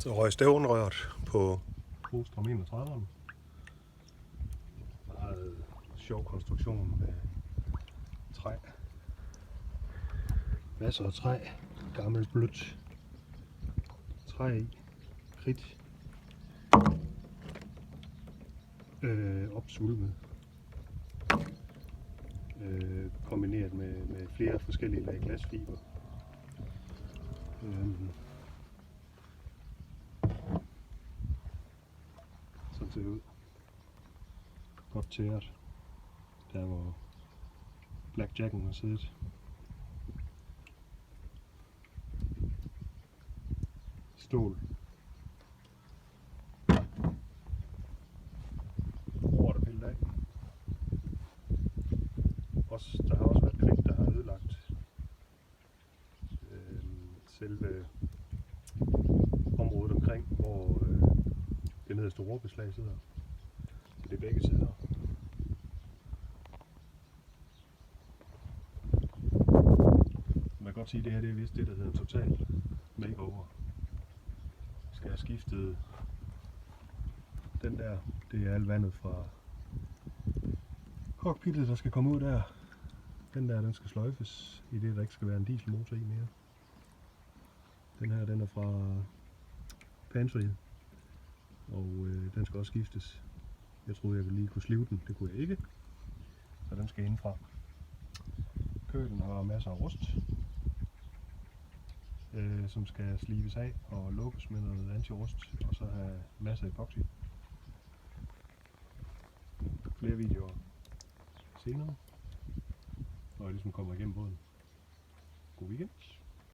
Så røg stævnrøret på Brostrøm 31. Meget sjov konstruktion med træ. Masser af træ. Gammelt blødt træ i. Kridt. Opsulmet. Kombineret med flere forskellige lag glasfiber. Sådan ser det ud. Godt tæret. Der hvor Blackjacken har siddet. Stål. Roer der pillet af. Der har også været kridt, der har ødelagt selve området omkring, hvor det nederste rorbeslag sidder. Så det er begge sider. Man kan godt sige, at det her det er vist det, der hedder en total makeover. Vi skal have skiftet den der. Det er alt vandet fra cockpittet, der skal komme ud der. Den der, den skal sløjfes, i det der ikke skal være en dieselmotor i mere. Den her, den er fra pantryet, og den skal også skiftes. Jeg troede, jeg ville lige kunne slive den, det kunne jeg ikke. Så den skal indfra. Kølen har masser af rust, som skal slives af og lukkes med noget antirust, og så have masser af epoxy. Flere videoer senere, når jeg ligesom kommer igennem båden. God weekend.